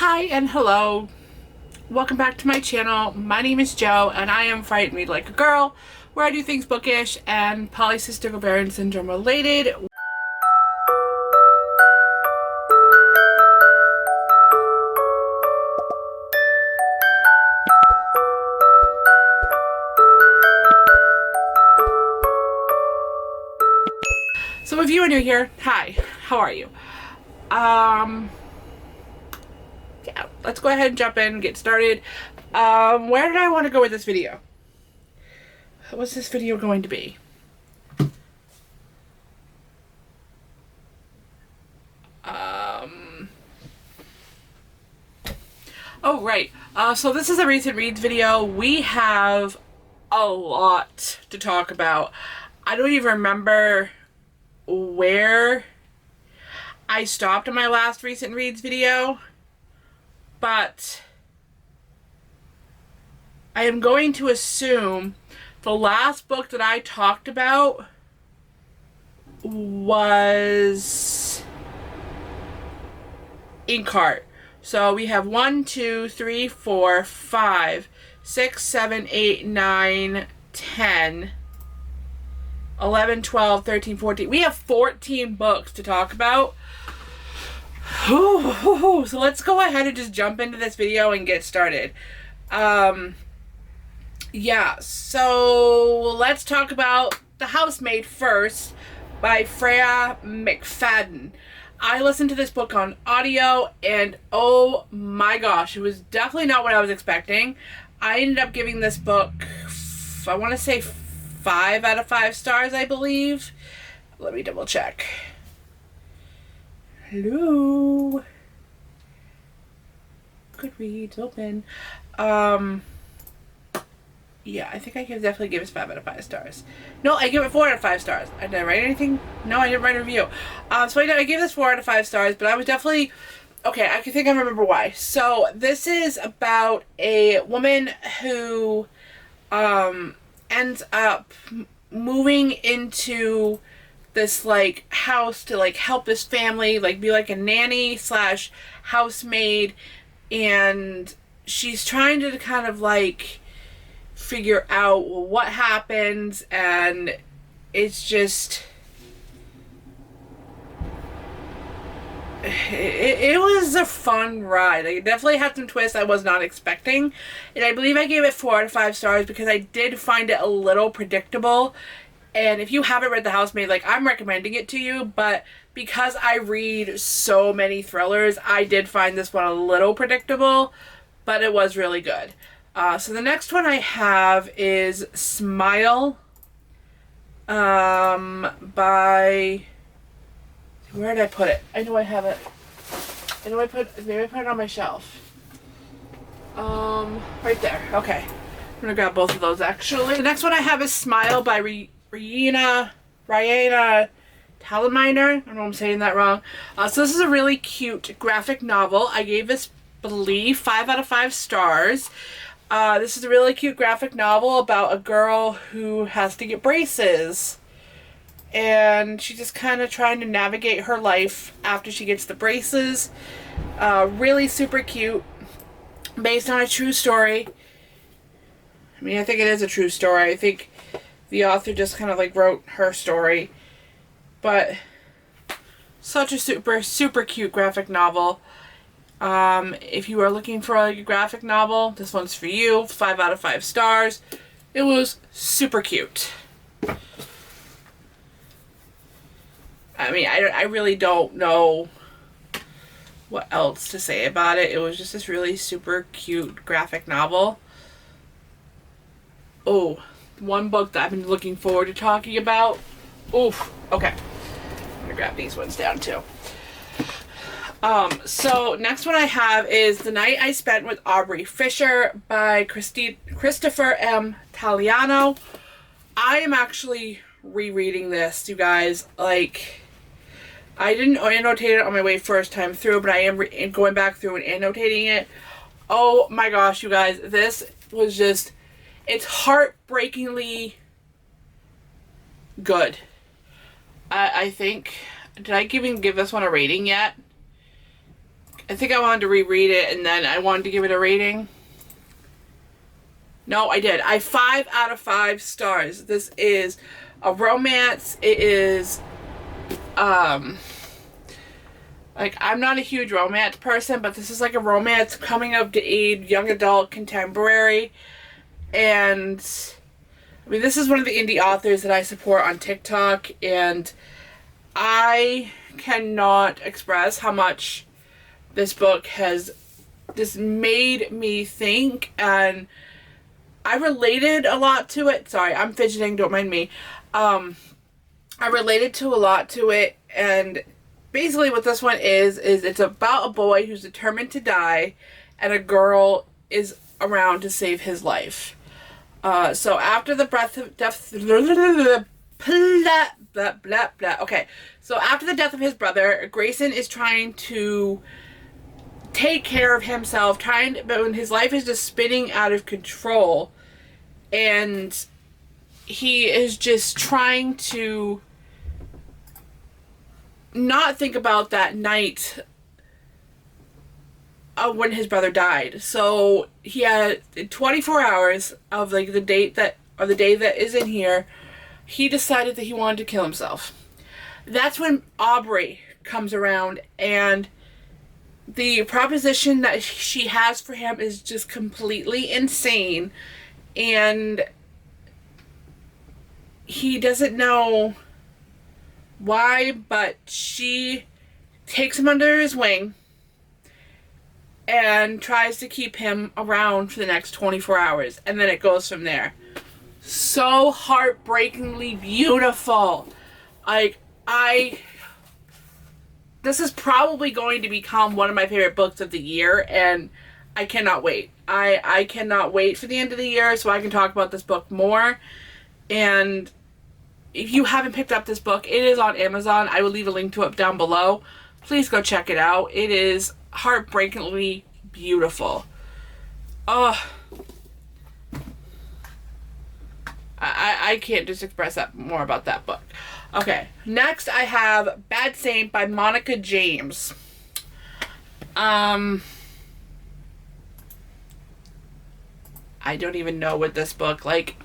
Hi and hello. Welcome back to my channel. My name is Joe and I am Fight and Read Like a Girl, where I do things bookish and polycystic ovarian syndrome related. So if you are new here, hi, how are you? Yeah, let's go ahead and jump in and get started. Where did I want to go with this video? What's this video going to be? Oh, right. So this is a recent reads video. We have a lot to talk about. I don't even remember where I stopped in my last recent reads video, but I am going to assume the last book that I talked about was Inkheart. So we have 1, 2, 3, 4, 5, 6, 7, 8, 9, 10, 11, 12, 13, 14. We have 14 books to talk about. So let's go ahead and just jump into this video and get started. Yeah, so let's talk about The Housemaid first by Freya McFadden. I listened to this book on audio and oh my gosh, it was definitely not what I was expecting. I ended up giving this book, I want to say 5 out of 5 stars, I believe. Let me double check. Hello. Goodreads open. Yeah, I think I can definitely give it 5 out of 5 stars. No, I give it 4 out of 5 stars. Did I write anything? No, I didn't write a review. So I gave this 4 out of 5 stars, but I was definitely... Okay, I think I remember why. So, this is about a woman who ends up moving into this, like, house to, like, help this family, like, be like a nanny slash housemaid, and she's trying to kind of, like, figure out what happens, and it's just it was a fun ride. Like, it definitely had some twists I was not expecting, and I believe I gave it 4 out of 5 stars because I did find it a little predictable. And if you haven't read The Housemaid, like, I'm recommending it to you, but because I read so many thrillers, I did find this one a little predictable, but it was really good. So the next one I have is Smile by... Where did I put it? I know I have it. Maybe I put it on my shelf. Right there. Okay. I'm going to grab both of those, actually. The next one I have is Smile by Raina Talminer. I don't know if I'm saying that wrong. So this is a really cute graphic novel. I gave this, believe, 5 out of 5 stars. This is a really cute graphic novel about a girl who has to get braces. And she's just kind of trying to navigate her life after she gets the braces. Really super cute. Based on a true story. I mean, I think it is a true story. I think the author just kind of like wrote her story. But such a super cute graphic novel. If you are looking for like a graphic novel, this one's for you. 5 out of 5 stars. It was super cute. I mean, I really don't know what else to say about it. It was just this really super cute graphic novel. Oh, one book that I've been looking forward to talking about. Oof. Okay. I'm gonna grab these ones down too. So next one I have is The Night I Spent with Aubrey Fisher by Christopher M. Taliano. I am actually rereading this, you guys. Like, I didn't annotate it on my way first time through, but I am going back through and annotating it. Oh my gosh, you guys. This was just, it's heartbreakingly good. I think, did I even give this one a rating yet? I think I wanted to reread it and then I wanted to give it a rating. No, I did. 5 out of 5 stars. This is a romance. It is, like, I'm not a huge romance person, but this is like a romance coming of age, young adult, contemporary. And, I mean, this is one of the indie authors that I support on TikTok, and I cannot express how much this book has just made me think, and I related a lot to it. Sorry, I'm fidgeting, don't mind me. I related to a lot to it, and basically what this one is it's about a boy who's determined to die, and a girl is around to save his life. So after the Okay, so after the death of his brother, Grayson is trying to take care of himself, but when his life is just spinning out of control, and he is just trying to not think about that night of when his brother died. So he had 24 hours of like the day that is in here. He decided that he wanted to kill himself. That's when Aubrey comes around, and the proposition that she has for him is just completely insane, and he doesn't know why, but she takes him under his wing and tries to keep him around for the next 24 hours, and then it goes from there. So heartbreakingly beautiful. Like, this is probably going to become one of my favorite books of the year, and I cannot wait. I cannot wait for the end of the year so I can talk about this book more. And if you haven't picked up this book, it is on Amazon. I will leave a link to it down below. Please go check it out. It is heartbreakingly beautiful. Oh, I can't just express that more about that book. Okay, next I have Bad Saint by Monica James. I don't even know what this book, like,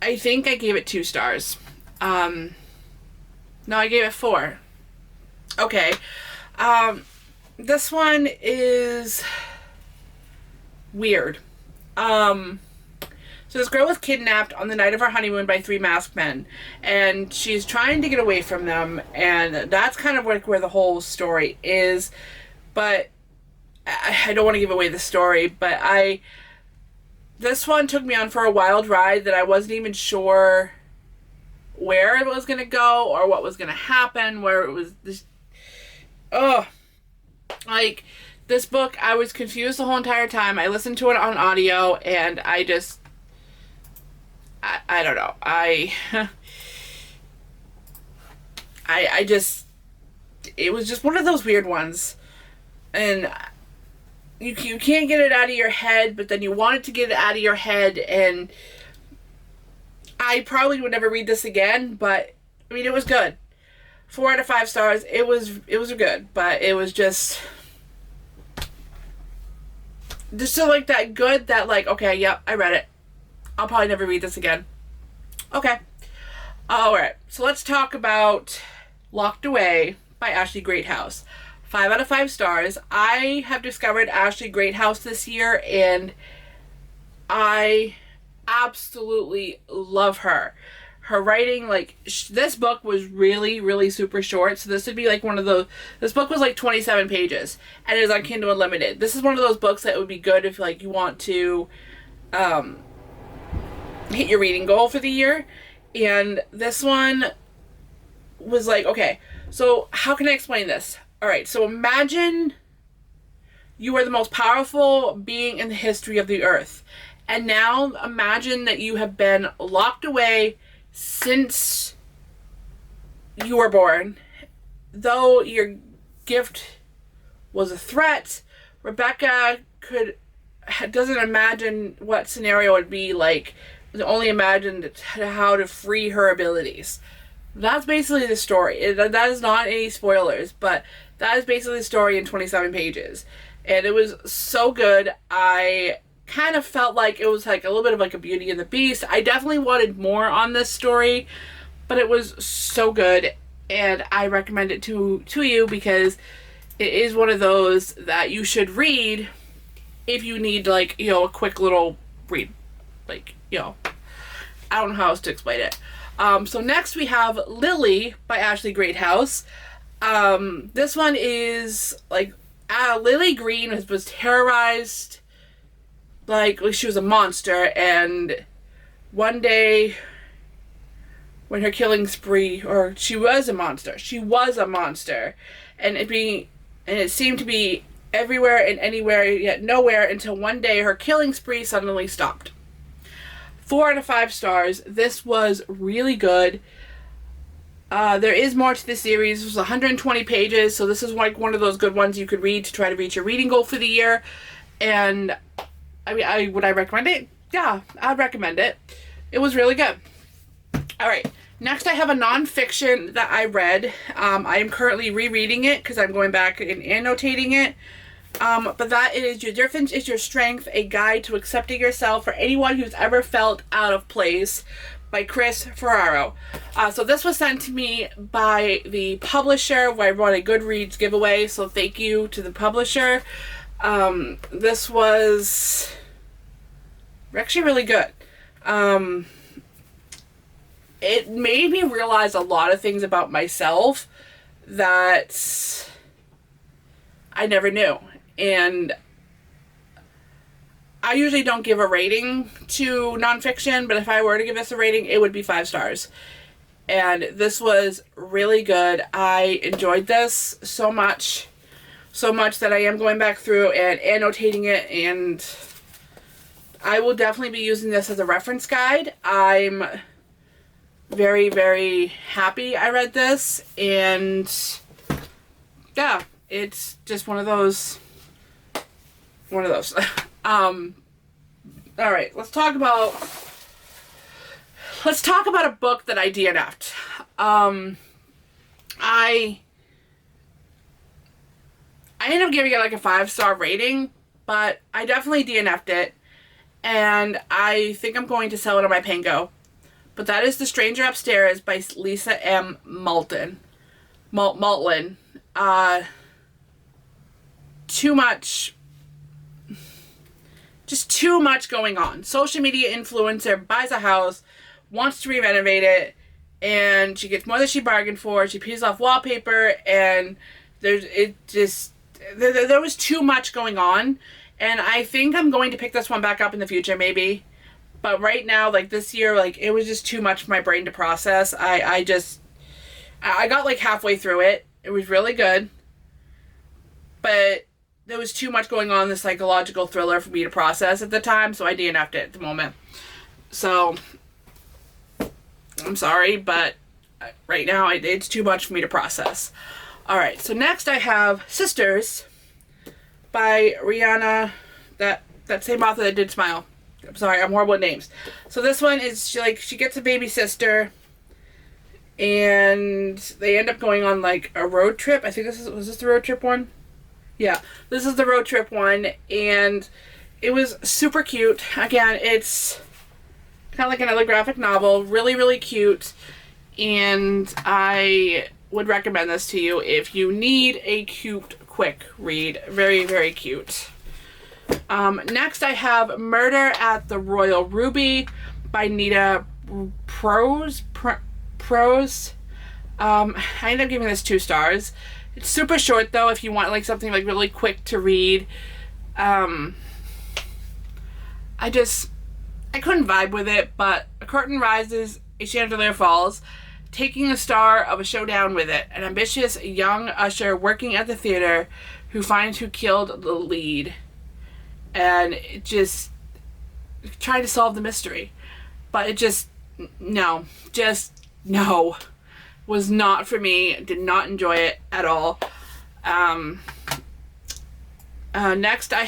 I think I gave it 2 stars. No, I gave it 4. Okay. This one is weird. So this girl was kidnapped on the night of her honeymoon by 3 masked men, and she's trying to get away from them, and that's kind of like where the whole story is. But I don't want to give away the story, but this one took me on for a wild ride that I wasn't even sure where it was going to go or what was going to happen, where it was this, like, this book, I was confused the whole entire time. I listened to it on audio, and I just, I don't know. I just, it was just one of those weird ones. And you can't get it out of your head, but then you wanted to get it out of your head, and I probably would never read this again, but, I mean, it was good. 4 out of 5 stars. It was good, but it was just so like that good that like, okay, yep, I read it. I'll probably never read this again. Okay. Alright, so let's talk about Locked Away by Ashley Greathouse. 5 out of 5 stars. I have discovered Ashley Greathouse this year, and I absolutely love her. Her writing, like, this book was really, really super short, so this would be like one of those, this book was like 27 pages, and it is on Kindle Unlimited. This is one of those books that would be good if, like, you want to hit your reading goal for the year, and this one was like, okay, so how can I explain this? Alright, so imagine you are the most powerful being in the history of the earth, and now imagine that you have been locked away since you were born. Though your gift was a threat, Rebecca doesn't imagine what scenario would be like, only imagined how to free her abilities. That's basically the story. That is not any spoilers, but That is basically the story in 27 pages. And it was so good. I kind of felt like it was like a little bit of like a Beauty and the Beast. I definitely wanted more on this story, but it was so good. And I recommend it to you because it is one of those that you should read if you need, like, you know, a quick little read. Like, you know, I don't know how else to explain it. So next we have Lily by Ashley Greathouse. This one is like Lily Green was terrorized like she was a monster, and one day when her killing spree, or she was a monster, and it seemed to be everywhere and anywhere yet nowhere until one day her killing spree suddenly stopped. 4 out of 5 stars. This was really good. There is more to the series. It was 120 pages, so this is like one of those good ones you could read to try to reach your reading goal for the year. And I mean, would I recommend it? Yeah, I'd recommend it. It was really good. All right, next I have a nonfiction that I read. I am currently rereading it because I'm going back and annotating it. But that is Your Difference is Your Strength, A Guide to Accepting Yourself for Anyone Who's Ever Felt Out of Place by Chris Ferraro. So this was sent to me by the publisher where I won a Goodreads giveaway, so thank you to the publisher. This was actually really good. It made me realize a lot of things about myself that I never knew. And I usually don't give a rating to nonfiction, but if I were to give this a rating, it would be 5 stars. And this was really good. I enjoyed this so much that I am going back through and annotating it, and I will definitely be using this as a reference guide. I'm very, very happy I read this, and yeah, it's just one of those. All right, let's talk about a book that I DNF'd. I ended up giving it like a 5-star rating, but I definitely DNF'd it, and I think I'm going to sell it on my Pango. But that is The Stranger Upstairs by Lisa M. Maltlin. Too much going on. Social media influencer buys a house, wants to re-renovate it, and she gets more than she bargained for. She peels off wallpaper, and there was too much going on. And I think I'm going to pick this one back up in the future, maybe. But right now, like this year, like it was just too much for my brain to process. I got like halfway through it. It was really good, but there was too much going on in the psychological thriller for me to process at the time, so I DNF'd it at the moment. So, I'm sorry, but right now it's too much for me to process. Alright, so next I have Sisters by Rihanna, that same author that did Smile. I'm sorry, I'm horrible at names. So this one is, she gets a baby sister, and they end up going on like a road trip. I think was this the road trip one? Yeah, this is the road trip one, and it was super cute. Again, it's kind of like another graphic novel, really, really cute, and I would recommend this to you if you need a cute, quick read. Very, very cute. Next I have Murder at the Royal Ruby by Nita Prose. I ended up giving this 2 stars. It's super short though if you want like something like really quick to read. I couldn't vibe with it, but a curtain rises, a chandelier falls, taking a star of a showdown with it. An ambitious young usher working at the theater who finds who killed the lead. And it just trying to solve the mystery. But it just no. Was not for me. Did not enjoy it at all. Next I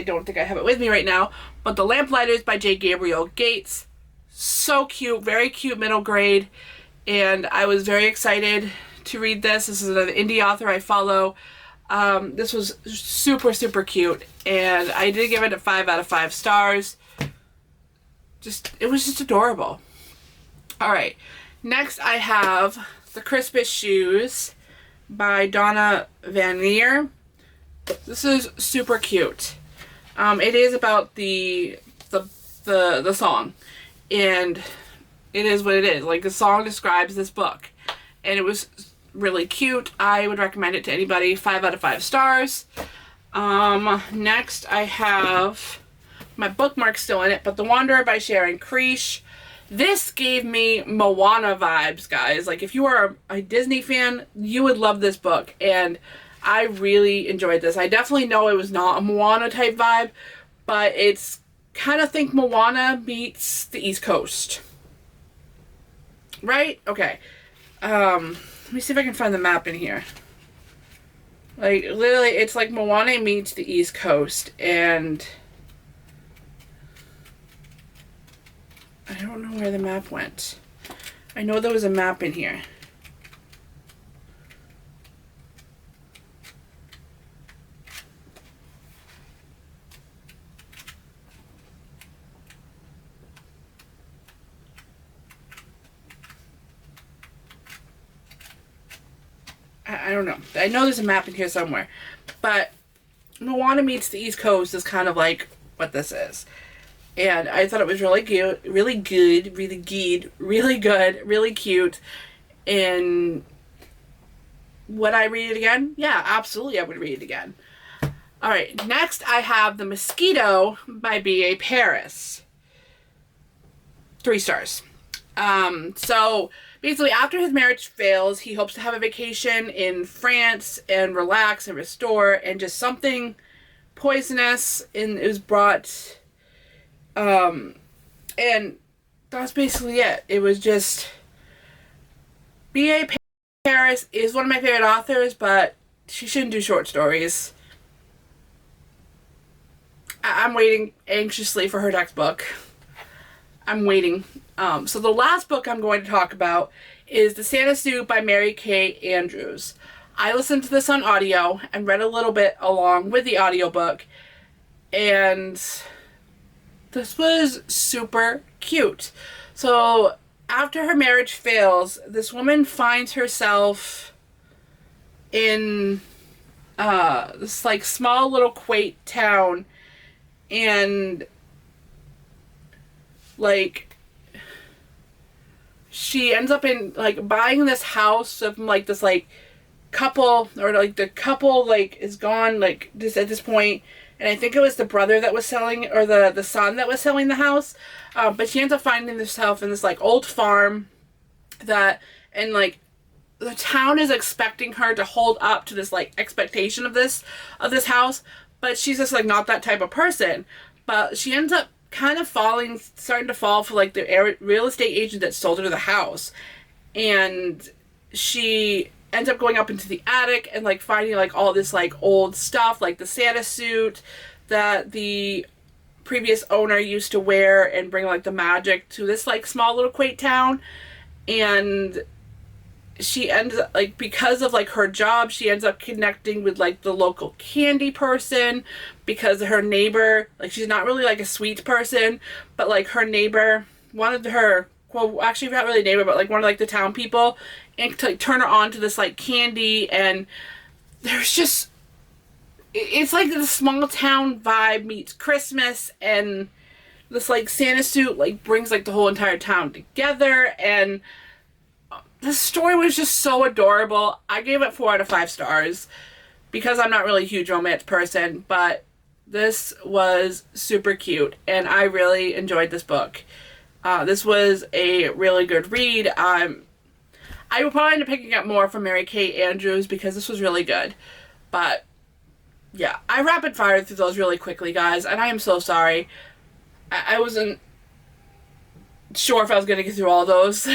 don't think I have it with me right now, but The Lamplighters by J. Gabriel Gates. So cute, very cute middle grade, and I was very excited to read this. This is an indie author I follow. This was super, super cute, and I did give it a 5 out of 5 stars. It was just adorable. Alright, next I have The Christmas Shoes by Donna Vanier. This is super cute. It is about the song, and it is what it is. Like, the song describes this book, and it was really cute. I would recommend it to anybody. 5 out of 5 stars. Next I have, my bookmark's still in it, but The Wanderer by Sharon Creech. This gave me Moana vibes, guys. Like, if you are a Disney fan, you would love this book, and I really enjoyed this. I definitely know it was not a Moana type vibe, but it's kind of think Moana meets the East Coast. Right? Okay. Let me see if I can find the map in here. Like, literally, it's like Moana meets the East Coast, and I don't know where the map went. I know there was a map in here. I don't know. I know there's a map in here somewhere. But Moana meets the East Coast is kind of like what this is. And I thought it was really good, really cute. And would I read it again? Yeah, absolutely I would read it again. Alright, next I have The Mosquito by B.A. Paris. 3 stars. So basically, after his marriage fails, he hopes to have a vacation in France and relax and restore, and just something poisonous and it was brought, and that's basically it. It was just, B.A. Paris is one of my favorite authors, but she shouldn't do short stories. I'm waiting anxiously for her next book. I'm waiting. So the last book I'm going to talk about is The Santa Suit by Mary Kay Andrews. I listened to this on audio and read a little bit along with the audiobook, and this was super cute. So after her marriage fails, this woman finds herself in this like small little quaint town, and like she ends up in like buying this house of like this like couple, or like the couple like is gone like just at this point, and I think it was the brother that was selling, or the son that was selling the house, but she ends up finding herself in this like old farm that, and like the town is expecting her to hold up to this like expectation of this house, but she's just like not that type of person. But she ends up kind of starting to fall for like the real estate agent that sold her the house, and she ends up going up into the attic and like finding like all this like old stuff, like the Santa suit that the previous owner used to wear, and bring like the magic to this like small little quaint town. And she ends up like, because of like her job, she ends up connecting with like the local candy person, because her neighbor, like she's not really like a sweet person, but like her neighbor wanted her, well actually not really a neighbor, but like one of like the town people, and to like turn her on to this like candy. And there's just, it's like the small town vibe meets Christmas, and this like Santa suit like brings like the whole entire town together, and the story was just so adorable. I gave it 4 out of 5 stars because I'm not really a huge romance person, but this was super cute and I really enjoyed this book. This was a really good read. I will probably end up picking up more from Mary Kay Andrews because this was really good. But yeah, I rapid fired through those really quickly, guys, and I am so sorry. I wasn't sure if I was going to get through all those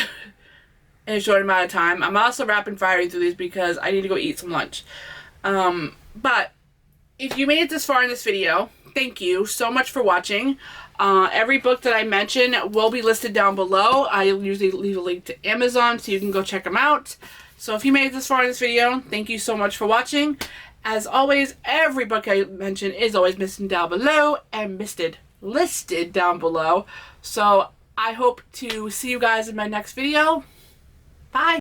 in a short amount of time. I'm also rapid firing through these because I need to go eat some lunch. But if you made it this far in this video, thank you so much for watching. Every book that I mention will be listed down below. I usually leave a link to Amazon so you can go check them out. So if you made it this far in this video, thank you so much for watching. As always, every book I mention is always listed down below and listed down below. So I hope to see you guys in my next video. Bye.